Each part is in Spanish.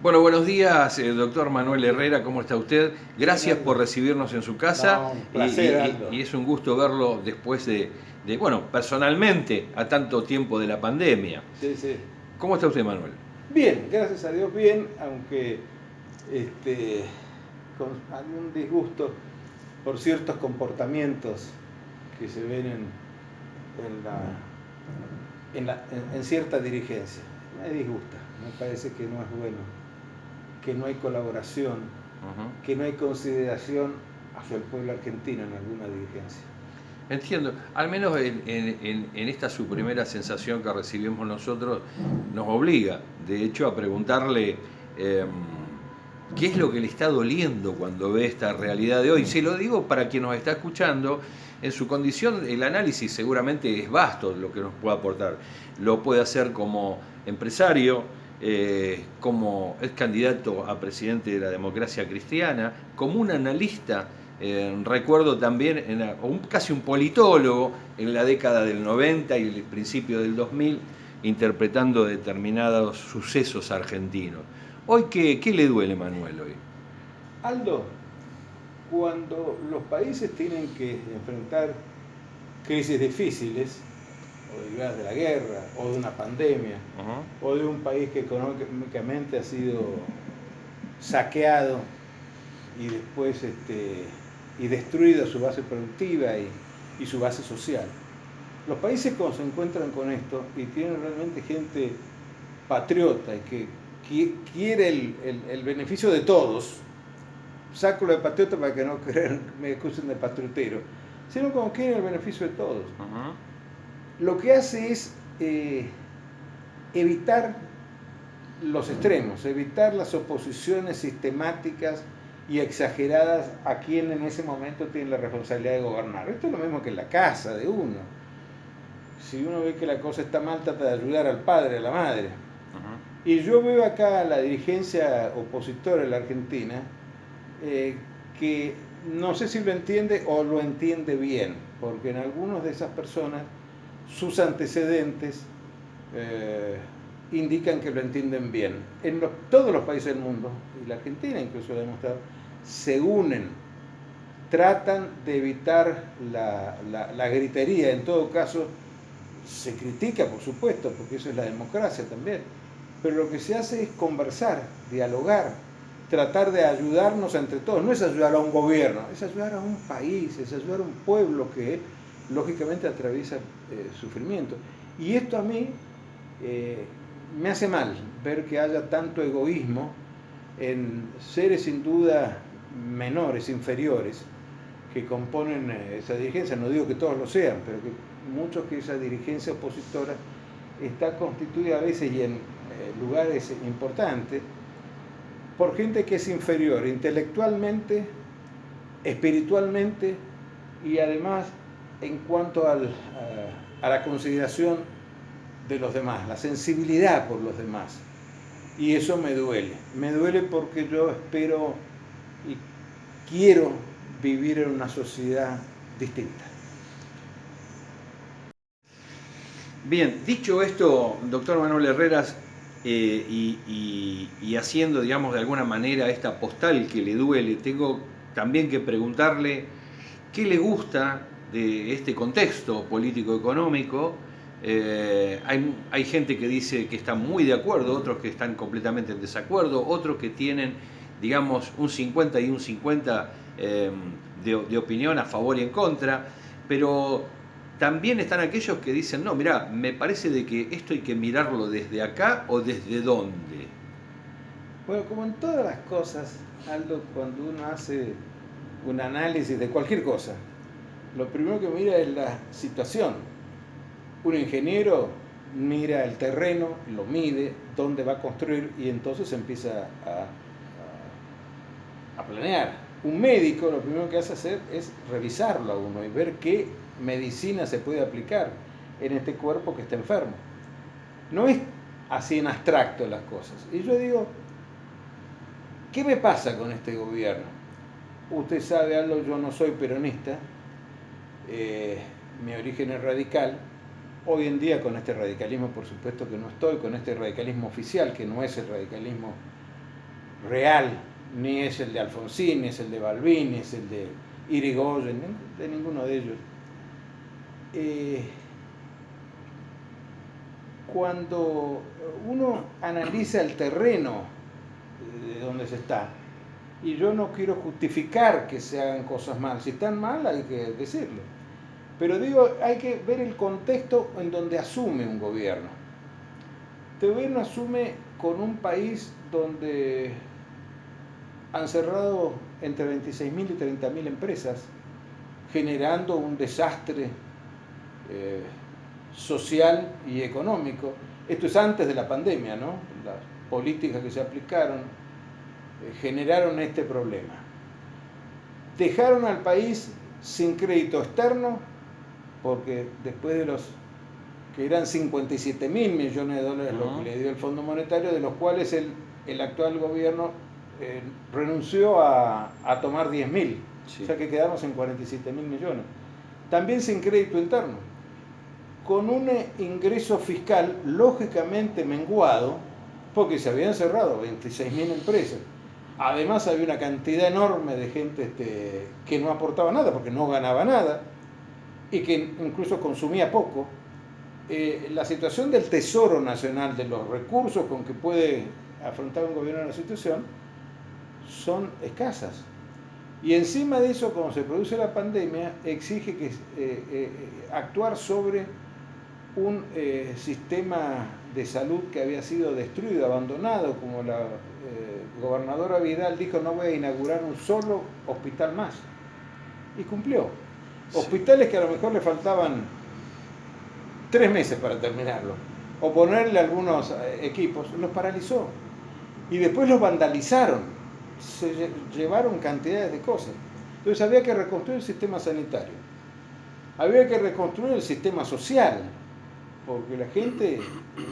Bueno, buenos días, doctor Manuel Herrera, ¿cómo está usted? Gracias por recibirnos en su casa. No, un placer, Aldo. Y es un gusto verlo después bueno, personalmente, a tanto tiempo de la pandemia. Sí, sí. ¿Cómo está usted, Manuel? Bien, gracias a Dios, bien, aunque con algún disgusto por ciertos comportamientos que se ven en cierta dirigencia. Me disgusta, me parece que no es bueno, que no hay colaboración, que no hay consideración hacia el pueblo argentino en alguna dirigencia. Entiendo, al menos en esta su primera sensación que recibimos nosotros, nos obliga, de hecho, a preguntarle qué es lo que le está doliendo cuando ve esta realidad de hoy. Se lo digo para quien nos está escuchando, en su condición el análisis seguramente es vasto lo que nos puede aportar. Lo puede hacer como empresario, como ex candidato a presidente de la Democracia Cristiana, como un analista. Recuerdo también casi un politólogo en la década del 90 y el principio del 2000 interpretando determinados sucesos argentinos. Hoy, ¿qué le duele, Manuel, hoy? Aldo, cuando los países tienen que enfrentar crisis difíciles, o derivadas de la guerra, o de una pandemia, o de un país que económicamente ha sido saqueado y después y destruido su base productiva y su base social. Los países cuando se encuentran con esto y tienen realmente gente patriota y que quiere el beneficio de todos, saco lo de patriota para que no me acusen de patriotero, sino como quieren el beneficio de todos. Lo que hace es evitar los extremos, evitar las oposiciones sistemáticas y exageradas a quien en ese momento tiene la responsabilidad de gobernar. Esto es lo mismo que en la casa de uno. Si uno ve que la cosa está mal, trata de ayudar al padre, a la madre. Y yo veo acá a la dirigencia opositora de la Argentina que no sé si lo entiende o lo entiende bien, porque en algunas de esas personas sus antecedentes indican que lo entienden bien. En todos los países del mundo, y la Argentina incluso lo ha demostrado, se unen, tratan de evitar la gritería. En todo caso, se critica, por supuesto, porque eso es la democracia también, pero lo que se hace es conversar, dialogar, tratar de ayudarnos entre todos. No es ayudar a un gobierno, es ayudar a un país, es ayudar a un pueblo que lógicamente atraviesa sufrimiento. Y esto a mí me hace mal ver que haya tanto egoísmo en seres sin duda menores, inferiores, que componen esa dirigencia. No digo que todos lo sean, pero que muchos, que esa dirigencia opositora está constituida a veces y en lugares importantes por gente que es inferior intelectualmente, espiritualmente y además en cuanto a la consideración de los demás, la sensibilidad por los demás. Y eso me duele porque yo espero y quiero vivir en una sociedad distinta. Bien, dicho esto, doctor Manuel Herreras, y haciendo, digamos, de alguna manera esta postal que le duele, tengo también que preguntarle qué le gusta de este contexto político-económico. Hay gente que dice que está muy de acuerdo, otros que están completamente en desacuerdo, otros que tienen, digamos, un 50 y un 50 de opinión a favor y en contra, pero también están aquellos que dicen, no, mirá, me parece de que esto hay que mirarlo desde acá o desde dónde. Bueno, como en todas las cosas, Aldo, cuando uno hace un análisis de cualquier cosa, lo primero que mira es la situación. Un ingeniero mira el terreno, lo mide, dónde va a construir y entonces empieza a planear. Un médico lo primero que hacer es revisarlo a uno y ver qué medicina se puede aplicar en este cuerpo que está enfermo. No es así en abstracto las cosas. Y yo digo, ¿qué me pasa con este gobierno? Usted sabe algo, yo no soy peronista, mi origen es radical, Hoy en día con este radicalismo, por supuesto que no estoy, con este radicalismo oficial, que no es el radicalismo real, ni es el de Alfonsín, ni es el de Balbín, ni es el de Irigoyen, de ninguno de ellos. Cuando uno analiza el terreno de donde se está, y yo no quiero justificar que se hagan cosas mal, si están mal hay que decirlo, pero digo, hay que ver el contexto en donde asume un gobierno. Este gobierno asume con un país donde han cerrado entre 26.000 y 30.000 empresas, generando un desastre social y económico. Esto es antes de la pandemia, ¿no? Las políticas que se aplicaron generaron este problema. Dejaron al país sin crédito externo, porque después de los que eran 57.000 millones de dólares lo que le dio el Fondo Monetario, de los cuales el actual gobierno renunció a tomar 10.000, sí. O sea que quedamos en 47.000 millones. También sin crédito interno, con un ingreso fiscal lógicamente menguado, porque se habían cerrado 26.000 empresas. Además había una cantidad enorme de gente que no aportaba nada, porque no ganaba nada, y que incluso consumía poco. La situación del Tesoro Nacional, de los recursos con que puede afrontar un gobierno una situación, son escasas. Y encima de eso, cuando se produce la pandemia, exige que actuar sobre un sistema de salud que había sido destruido, abandonado, como la gobernadora Vidal dijo, no voy a inaugurar un solo hospital más. Y cumplió. Sí. Hospitales que a lo mejor le faltaban 3 meses para terminarlo, o ponerle algunos equipos, los paralizó. Y después los vandalizaron, se llevaron cantidades de cosas. Entonces había que reconstruir el sistema sanitario, había que reconstruir el sistema social, porque la gente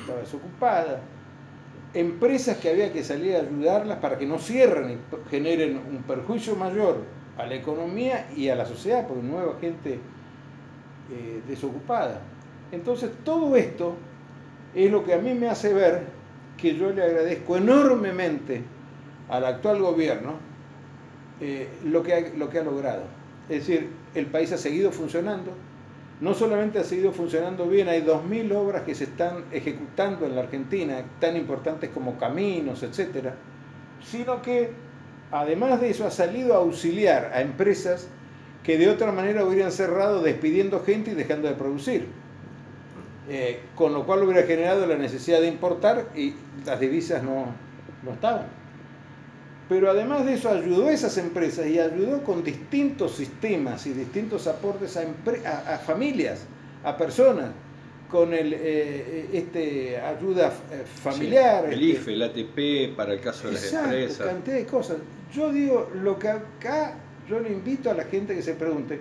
estaba desocupada, empresas que había que salir a ayudarlas para que no cierren y generen un perjuicio mayor a la economía y a la sociedad, porque nueva gente desocupada. Entonces todo esto es lo que a mí me hace ver que yo le agradezco enormemente al actual gobierno lo que ha logrado. Es decir, el país ha seguido funcionando, no solamente ha seguido funcionando bien, hay 2.000 obras que se están ejecutando en la Argentina, tan importantes como caminos, etcétera, sino que además de eso ha salido a auxiliar a empresas que de otra manera hubieran cerrado despidiendo gente y dejando de producir. Con lo cual hubiera generado la necesidad de importar y las divisas no estaban. Pero además de eso ayudó a esas empresas y ayudó con distintos sistemas y distintos aportes a familias, a personas, con ayuda familiar. Sí, el IFE, el ATP para el caso de las empresas. Cantidad de cosas. Yo digo, lo que acá yo le invito a la gente que se pregunte,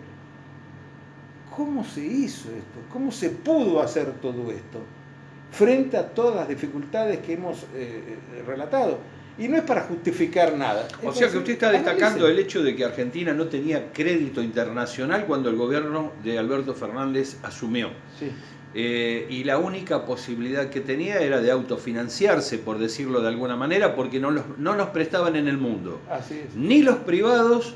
¿cómo se hizo esto? ¿Cómo se pudo hacer todo esto? Frente a todas las dificultades que hemos relatado. Y no es para justificar nada. O sea que usted está destacando el hecho de que Argentina no tenía crédito internacional cuando el gobierno de Alberto Fernández asumió. Sí. Y la única posibilidad que tenía era de autofinanciarse, por decirlo de alguna manera, porque no los prestaban en el mundo. Así es. Ni los privados,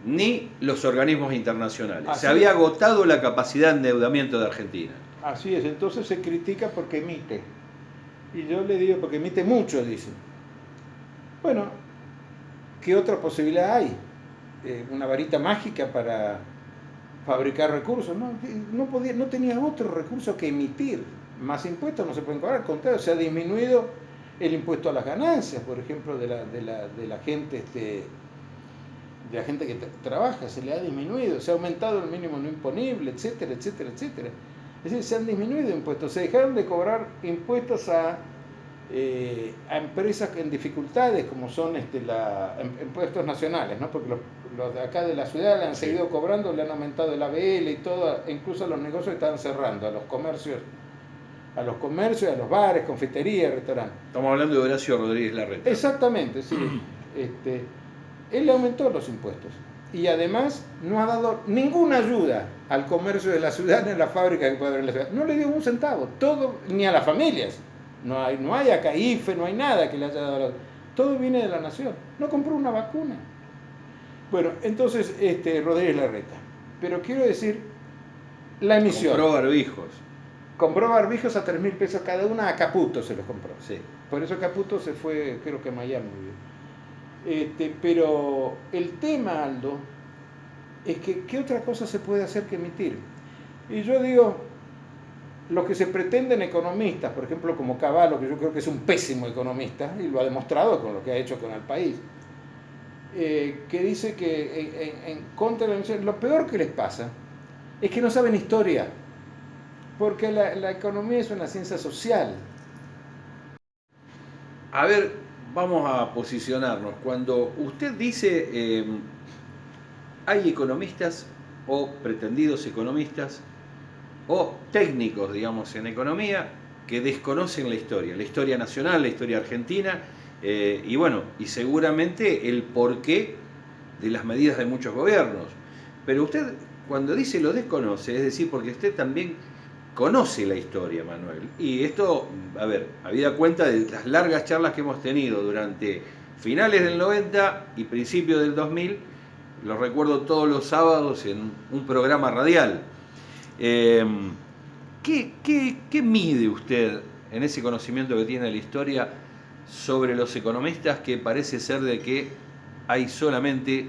ni los organismos internacionales. Así se había es. agotado la capacidad de endeudamiento de Argentina. Así es, entonces se critica porque emite. Y yo le digo, porque emite mucho, dicen. Bueno, ¿qué otra posibilidad hay? ¿Una varita mágica para fabricar recursos? No tenía otro recurso que emitir. Más impuestos no se pueden cobrar, al contrario, se ha disminuido el impuesto a las ganancias, por ejemplo, de la gente de la gente que trabaja, se le ha disminuido, se ha aumentado el mínimo no imponible, etcétera, etcétera, etcétera. Es decir, se han disminuido impuestos, se dejaron de cobrar impuestos a empresas en dificultades, como son impuestos nacionales, ¿no? Porque los de acá de la ciudad le han seguido cobrando, le han aumentado el ABL y todo, incluso los negocios están cerrando, a los comercios, a los bares, confiterías, restaurantes. Estamos hablando de Horacio Rodríguez Larreta. Exactamente, sí. Él le aumentó los impuestos. y además no ha dado ninguna ayuda al comercio de la ciudad ni a la fábrica que puede haber en la ciudad. No le dio un centavo, todo, ni a las familias. No hay acá IFE, no hay nada que le haya dado. Todo viene de la nación. No compró una vacuna. Bueno, entonces, Rodríguez Larreta. Pero quiero decir, la emisión. Compró barbijos. Compró barbijos a 3.000 pesos cada una, a Caputo se los compró. Sí. Por eso Caputo se fue, creo que a Miami. Pero el tema, Aldo, es que ¿qué otra cosa se puede hacer que emitir? Y yo digo, lo que se pretenden economistas, por ejemplo como Cavallo, que yo creo que es un pésimo economista, y lo ha demostrado con lo que ha hecho con el país, que dice que en contra de la emisión, lo peor que les pasa es que no saben historia, porque la economía es una ciencia social. A ver, vamos a posicionarnos. Cuando usted dice hay economistas o pretendidos economistas o técnicos, digamos, en economía que desconocen la historia nacional, la historia argentina, y bueno, y seguramente el porqué de las medidas de muchos gobiernos. Pero usted, cuando dice lo desconoce, es decir, porque usted también conoce la historia, Manuel. Y esto, a ver, habida cuenta de las largas charlas que hemos tenido durante finales del 90 y principios del 2000, lo recuerdo todos los sábados en un programa radial. ¿Qué mide usted en ese conocimiento que tiene de la historia sobre los economistas, que parece ser de que hay solamente,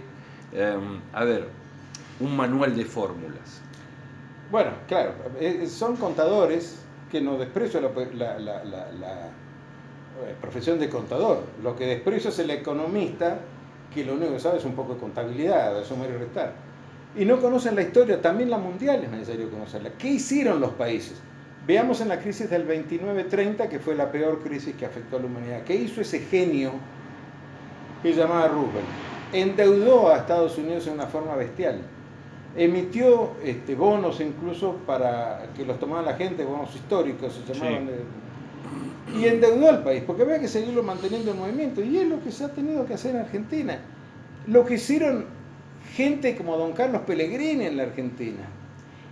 un manual de fórmulas? Bueno, claro, son contadores, que no desprecio la profesión de contador. Lo que desprecio es el economista, que lo único que sabe es un poco de contabilidad, de sumar y restar. Y no conocen la historia, también la mundial es necesario conocerla. ¿Qué hicieron los países? Veamos en la crisis del 29-30, que fue la peor crisis que afectó a la humanidad. ¿Qué hizo ese genio que se llamaba Roosevelt? Endeudó a Estados Unidos de una forma bestial. Emitió bonos incluso para que los tomara la gente, bonos históricos se llamaban, sí. Y endeudó al país, porque había que seguirlo manteniendo en movimiento, y es lo que se ha tenido que hacer en Argentina. Lo que hicieron gente como don Carlos Pellegrini en la Argentina.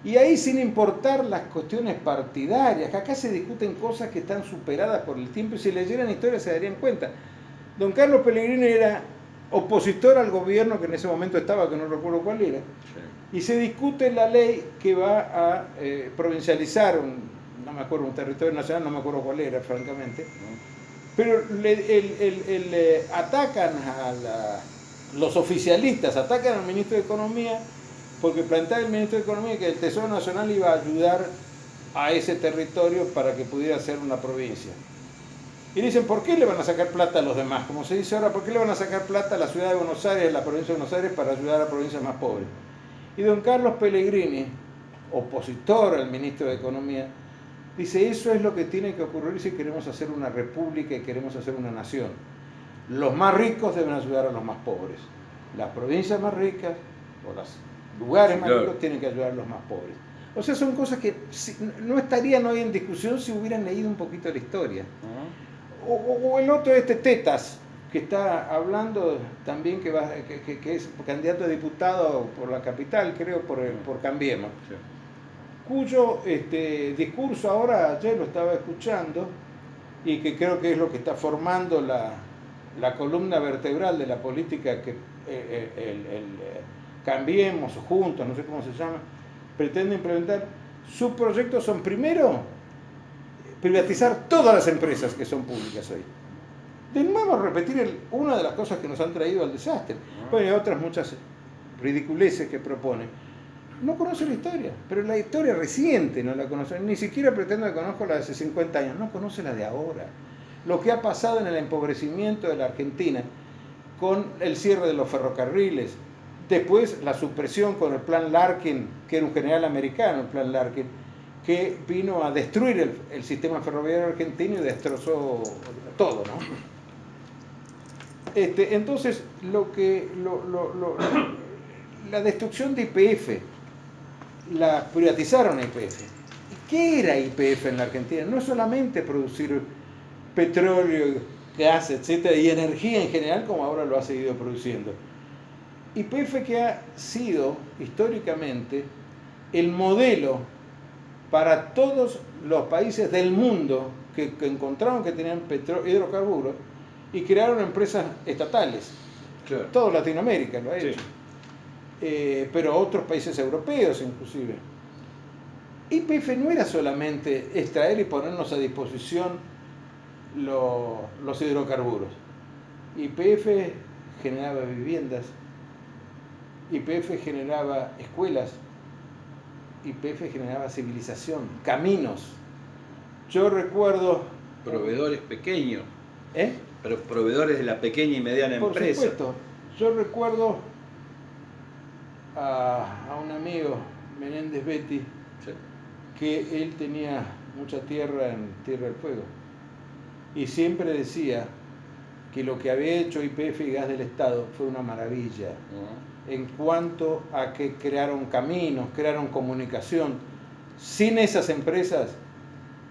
Y ahí, sin importar las cuestiones partidarias, que acá se discuten cosas que están superadas por el tiempo, y si leyeran historia se darían cuenta. Don Carlos Pellegrini era opositor al gobierno que en ese momento estaba, que no recuerdo cuál era, sí. Y se discute la ley que va a provincializar no me acuerdo, un territorio nacional, no me acuerdo cuál era, francamente, pero atacan los oficialistas, atacan al ministro de Economía, porque plantea el ministro de Economía que el Tesoro Nacional iba a ayudar a ese territorio para que pudiera ser una provincia. Y dicen, ¿por qué le van a sacar plata a los demás? Como se dice ahora, ¿por qué le van a sacar plata a la ciudad de Buenos Aires, a la provincia de Buenos Aires, para ayudar a provincias más pobres? Y don Carlos Pellegrini, opositor al ministro de Economía, dice, eso es lo que tiene que ocurrir si queremos hacer una república y queremos hacer una nación. Los más ricos deben ayudar a los más pobres. Las provincias más ricas o los lugares más ricos tienen que ayudar a los más pobres. O sea, son cosas que no estarían hoy en discusión si hubieran leído un poquito la historia. O el otro, Tetas, que está hablando también que es candidato a diputado por la capital, creo, por Cambiemos. Sí. Cuyo discurso ahora, ayer lo estaba escuchando, y que creo que es lo que está formando la columna vertebral de la política que Cambiemos, o Juntos, no sé cómo se llama, pretende implementar. Sus proyectos son, primero, privatizar todas las empresas que son públicas hoy. De nuevo, repetir una de las cosas que nos han traído al desastre. Bueno, hay otras muchas ridiculeces que propone. No conoce la historia, pero la historia reciente no la conoce. Ni siquiera pretendo que conozca la de hace 50 años, no conoce la de ahora. Lo que ha pasado en el empobrecimiento de la Argentina con el cierre de los ferrocarriles, después la supresión con el plan Larkin, que era un general americano, el plan Larkin, que vino a destruir el sistema ferroviario argentino y destrozó todo, ¿no? Entonces, la destrucción de YPF, la privatizaron a YPF. ¿Qué era YPF en la Argentina? No es solamente producir petróleo, gas, etcétera, y energía en general, como ahora lo ha seguido produciendo. YPF que ha sido históricamente el modelo para todos los países del mundo que encontraron que tenían hidrocarburos y crearon empresas estatales. Claro. Todo Latinoamérica lo ha hecho. Sí. Pero otros países europeos inclusive. YPF no era solamente extraer y ponernos a disposición los hidrocarburos. YPF generaba viviendas, YPF generaba escuelas, YPF generaba civilización, caminos. Yo recuerdo... Proveedores pequeños, ¿Eh? pero proveedores de la pequeña y mediana Por empresa. supuesto. Yo recuerdo a un amigo, Menéndez Betty, Sí. que él tenía mucha tierra en Tierra del Fuego. Y siempre decía que lo que había hecho YPF y Gas del Estado fue una maravilla. En cuanto a que crearon caminos, crearon comunicación. Sin esas empresas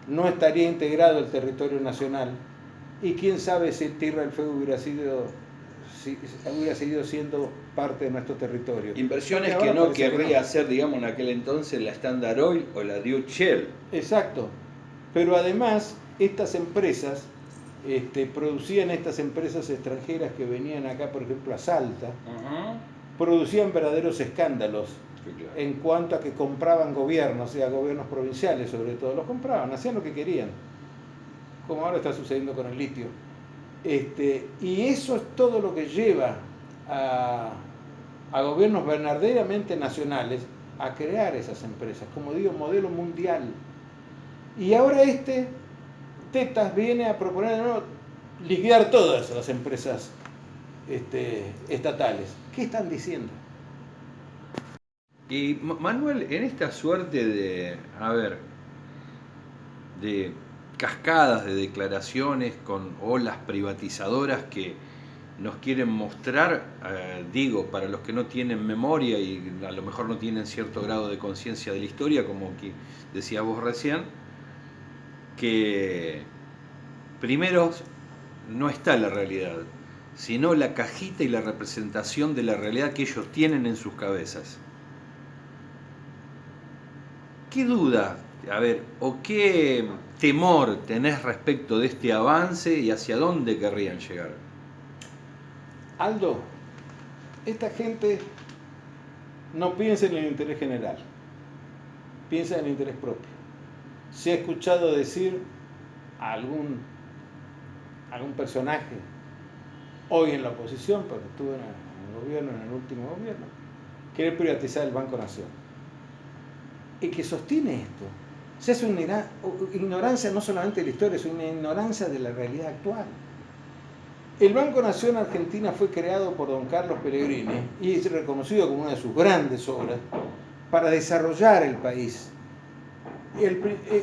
no estaría integrado el territorio nacional y quién sabe si Tierra del Fuego hubiera seguido siendo parte de nuestro territorio. Inversiones que no querría hacer, digamos, en aquel entonces la Standard Oil o la Deutsche Shell. Exacto. Pero además, estas empresas producían estas empresas extranjeras que venían acá, por ejemplo, a Salta, producían verdaderos escándalos. Sí, claro. En cuanto a que compraban gobiernos, o sea, gobiernos provinciales sobre todo, los compraban, hacían lo que querían, como ahora está sucediendo con el litio. Y eso es todo lo que lleva a gobiernos verdaderamente nacionales a crear esas empresas, como digo, modelo mundial. Y ahora Tetas viene a proponer de nuevo liquidar todas las empresas estatales. ¿Qué están diciendo? Y Manuel, en esta suerte de cascadas de declaraciones con olas privatizadoras que nos quieren mostrar, digo, para los que no tienen memoria y a lo mejor no tienen cierto grado de conciencia de la historia, como que decías vos recién, que primero no está la realidad, sino la cajita y la representación de la realidad que ellos tienen en sus cabezas. ¿Qué duda, o qué temor tenés respecto de este avance y hacia dónde querrían llegar? Aldo, esta gente no piensa en el interés general, piensa en el interés propio. Se ha escuchado decir a algún personaje, hoy en la oposición, porque estuvo en el gobierno, en el último gobierno, querer privatizar el Banco Nación. Y que sostiene esto. O sea, es una ignorancia no solamente de la historia, es una ignorancia de la realidad actual. El Banco Nación Argentina fue creado por don Carlos Pellegrini y es reconocido como una de sus grandes obras para desarrollar el país.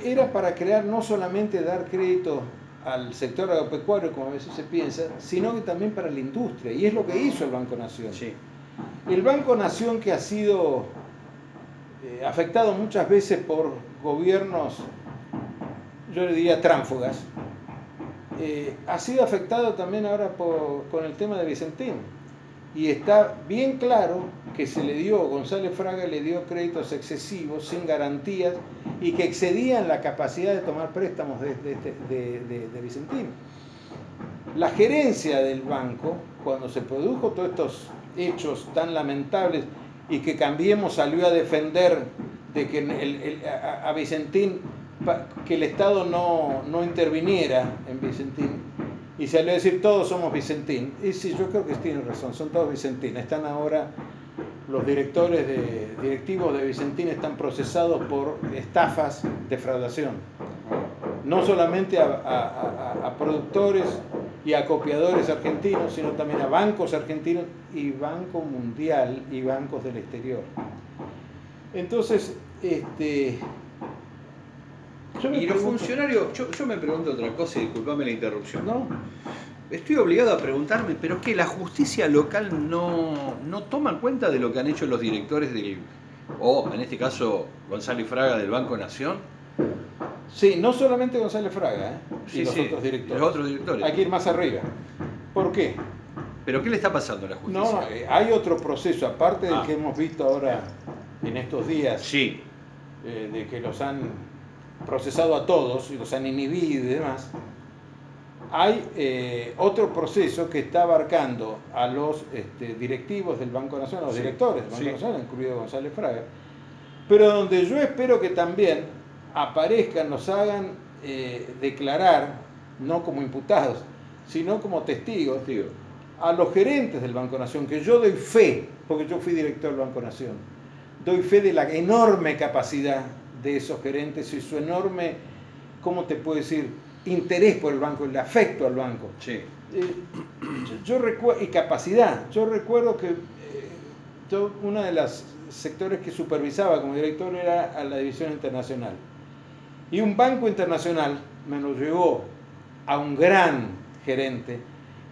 Era para crear, no solamente dar crédito al sector agropecuario, como a veces se piensa, sino que también para la industria. Y es lo que hizo el Banco Nación. Sí. El Banco Nación, que ha sido afectado muchas veces por gobiernos, yo le diría tránfugas, ha sido afectado también ahora con el tema de Vicentín. Y está bien claro que González Fraga le dio créditos excesivos, sin garantías, y que excedían la capacidad de tomar préstamos de Vicentín. La gerencia del banco, cuando se produjo todos estos hechos tan lamentables, y que Cambiemos salió a defender de que a Vicentín, que el Estado no interviniera en Vicentín, y salió a decir todos somos Vicentín. Y sí, yo creo que tienen razón, son todos Vicentín. Están ahora los directivos de Vicentín están procesados por estafas, defraudación. No solamente a productores y a copiadores argentinos, sino también a bancos argentinos y Banco Mundial y bancos del exterior. Entonces, Y los funcionarios, yo me pregunto otra cosa, y disculpame la interrupción. ¿No? Estoy obligado a preguntarme, ¿pero es que la justicia local no toma en cuenta de lo que han hecho los directores o en este caso González Fraga del Banco Nación? Sí, no solamente González Fraga, y Sí, los sí, otros directores. los otros directores. Hay que ir más arriba. ¿Por qué? ¿Pero qué le está pasando a la justicia? No, hay otro proceso, aparte del que hemos visto ahora en estos días, Sí, de que los han procesado a todos y los han inhibido y demás. Hay otro proceso que está abarcando a los directivos del Banco Nacional, a los Sí, directores del Banco sí. Nacional, incluido González Fraga, pero donde yo espero que también aparezcan, nos hagan declarar, no como imputados, sino como testigos, digo, a los gerentes del Banco Nación, que yo doy fe, porque yo fui director del Banco Nación, doy fe de la enorme capacidad de esos gerentes y su enorme, ¿cómo te puedo decir?, interés por el banco, el afecto al banco. sí, Yo recuerdo, y capacidad. Yo recuerdo que uno de los sectores que supervisaba como director era a la división internacional. Y un banco internacional me lo llevó a un gran gerente,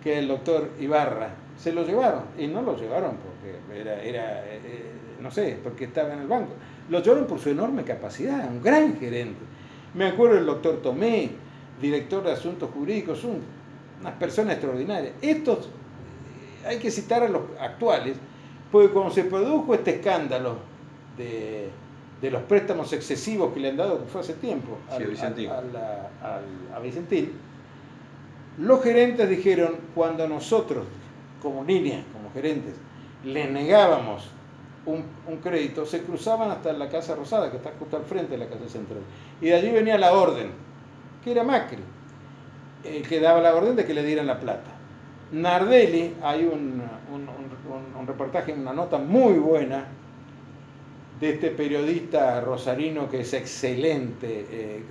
que es el doctor Ibarra. Se lo llevaron, y no lo llevaron porque no sé, porque estaba en el banco. Lo llevaron por su enorme capacidad, un gran gerente. Me acuerdo del doctor Tomé, director de Asuntos Jurídicos, unas personas extraordinarias. Estos, hay que citar a los actuales, porque cuando se produjo este escándalo de los préstamos excesivos que le han dado, que fue hace tiempo, sí, Vicentín. a Vicentín, los gerentes dijeron, cuando nosotros, como línea, como gerentes, les negábamos un crédito, se cruzaban hasta la Casa Rosada, que está justo al frente de la Casa Central. Y de allí venía la orden, que era Macri, que daba la orden de que le dieran la plata. Nardelli, hay un reportaje, una nota muy buena de este periodista rosarino que es excelente,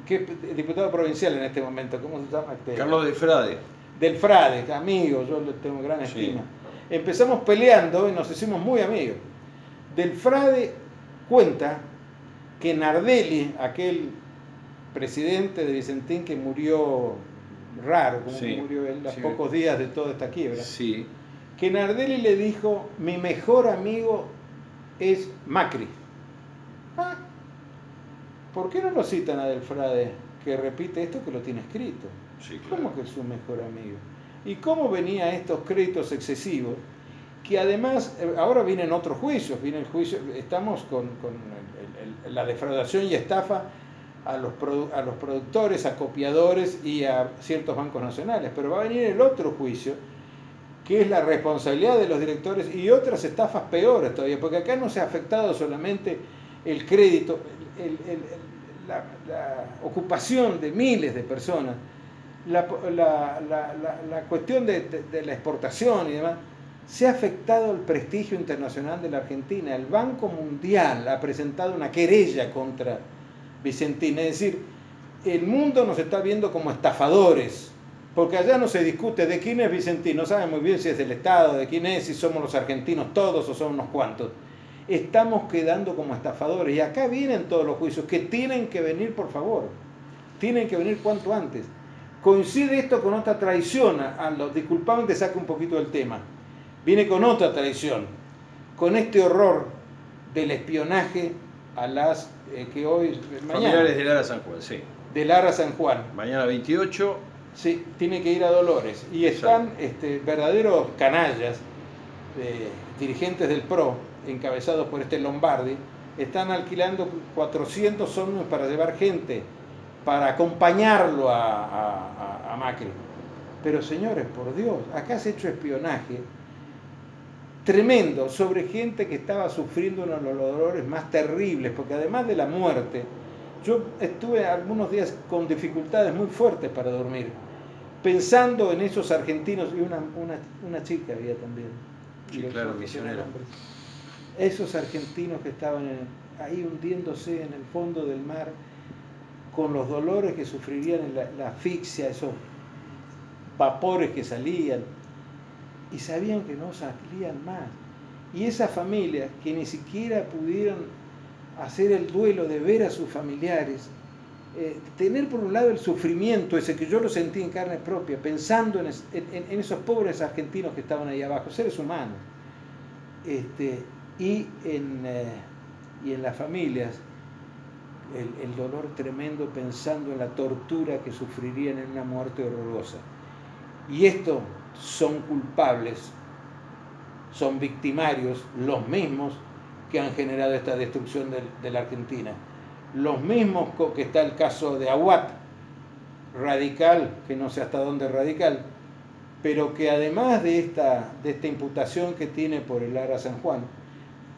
que diputado provincial en este momento, ¿cómo se llama? Carlos de Frade. Del Frade, amigo, yo le tengo gran estima. Sí. Empezamos peleando y nos hicimos muy amigos. Del Frade cuenta que Nardelli, aquel presidente de Vicentín que murió raro, como Sí, que murió en los sí. pocos días de toda esta quiebra, Sí, que Nardelli le dijo, mi mejor amigo es Macri. Ah, ¿por qué no lo citan a Del Frade, que repite esto que lo tiene escrito? sí, claro. ¿Cómo que es su mejor amigo? ¿Y cómo venía estos créditos excesivos? Que además, ahora vienen otros juicios, viene el juicio, estamos con la defraudación y estafa a los productores, a copiadores y a ciertos bancos nacionales, pero va a venir el otro juicio, que es la responsabilidad de los directores y otras estafas peores todavía, porque acá no se ha afectado solamente el crédito, la ocupación de miles de personas, la cuestión de la exportación y demás, se ha afectado el prestigio internacional de la Argentina. El Banco Mundial ha presentado una querella contra Vicentín, es decir, el mundo nos está viendo como estafadores, porque allá no se discute de quién es Vicentín, no saben muy bien si es del Estado, de quién es, si somos los argentinos todos o son unos cuantos. Estamos quedando como estafadores y acá vienen todos los juicios que tienen que venir, por favor, tienen que venir cuanto antes. Coincide esto con otra traición, disculpame te saco un poquito del tema, viene con otra traición, con este horror del espionaje a las que hoy, Familiares de Lara San Juan, sí. de Lara San Juan. Mañana 28. Sí, tiene que ir a Dolores. Y están verdaderos canallas, dirigentes del PRO, encabezados por Lombardi, están alquilando 400 ómnibus para llevar gente, para acompañarlo a Macri. Pero señores, por Dios, acá se ha hecho espionaje tremendo sobre gente que estaba sufriendo uno de los dolores más terribles, porque además de la muerte, yo estuve algunos días con dificultades muy fuertes para dormir, pensando en esos argentinos, y una chica había también. Sí, claro, misionera. Esos argentinos que estaban ahí hundiéndose en el fondo del mar, con los dolores que sufrirían en la asfixia, esos vapores que salían, y sabían que no salían más. Y esas familias que ni siquiera pudieron hacer el duelo de ver a sus familiares, tener por un lado el sufrimiento ese que yo lo sentí en carne propia, pensando en esos pobres argentinos que estaban ahí abajo, seres humanos, y en las familias el dolor tremendo pensando en la tortura que sufrirían en una muerte horrorosa. Y esto son culpables, son victimarios los mismos que han generado esta destrucción de la Argentina. Los mismos que está el caso de Aguat, radical, que no sé hasta dónde radical, pero que además de esta imputación que tiene por el Ara San Juan,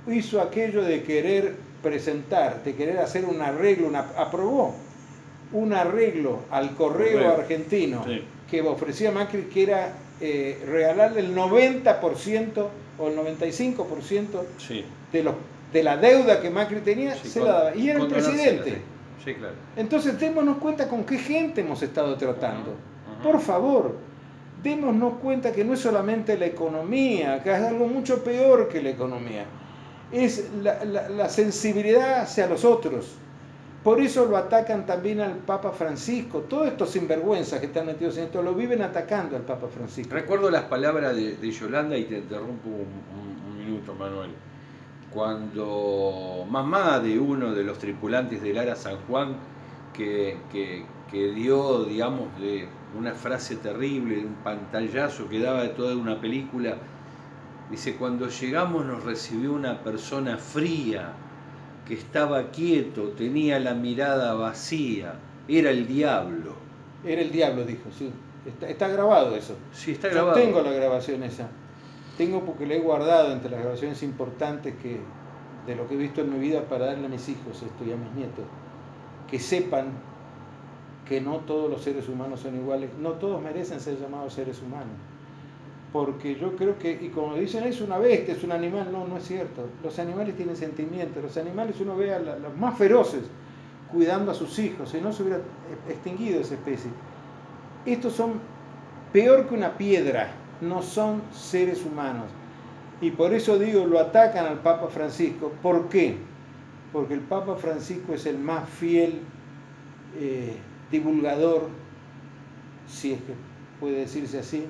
hizo aquello de querer presentar, de querer hacer un arreglo, aprobó un arreglo al correo argentino, sí, que ofrecía Macri, que era regalarle el 90% o el 95%, sí, de la deuda que Macri tenía, sí, se la daba. Y era el presidente. Sí, claro. Entonces démonos cuenta con qué gente hemos estado tratando. Por favor, démonos cuenta que no es solamente la economía, que es algo mucho peor que la economía. Es la sensibilidad hacia los otros. Por eso lo atacan también al Papa Francisco. Todos estos sinvergüenzas que están metidos en esto lo viven atacando al Papa Francisco. Recuerdo las palabras de Yolanda, y te interrumpo un minuto, Manuel. Cuando mamá de uno de los tripulantes del Ara San Juan, que dio, digamos, una frase terrible, un pantallazo que daba de toda una película, dice: cuando llegamos nos recibió una persona fría, que estaba quieto, tenía la mirada vacía, era el diablo. Era el diablo, dijo, sí. Está grabado eso. Sí, está grabado. Yo tengo la grabación esa. Tengo, porque la he guardado entre las grabaciones importantes de lo que he visto en mi vida, para darle a mis hijos esto y a mis nietos. Que sepan que no todos los seres humanos son iguales, no todos merecen ser llamados seres humanos. Porque yo creo que, y como dicen, es una bestia, es un animal, no es cierto. Los animales tienen sentimientos, los animales, uno ve a los más feroces cuidando a sus hijos, si no se hubiera extinguido esa especie. Estos son peor que una piedra, no son seres humanos. Y por eso digo, lo atacan al Papa Francisco. ¿Por qué? Porque el Papa Francisco es el más fiel divulgador, si es que puede decirse así,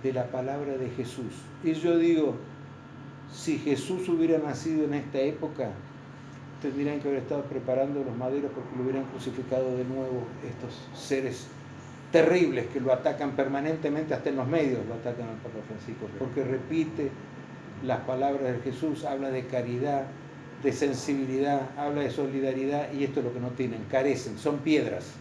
de la palabra de Jesús. Y yo digo, si Jesús hubiera nacido en esta época, tendrían que haber estado preparando los maderos, porque lo hubieran crucificado de nuevo estos seres terribles que lo atacan permanentemente, hasta en los medios lo atacan al Papa Francisco, porque repite las palabras de Jesús, habla de caridad, de sensibilidad, habla de solidaridad, y esto es lo que no tienen, carecen, son piedras.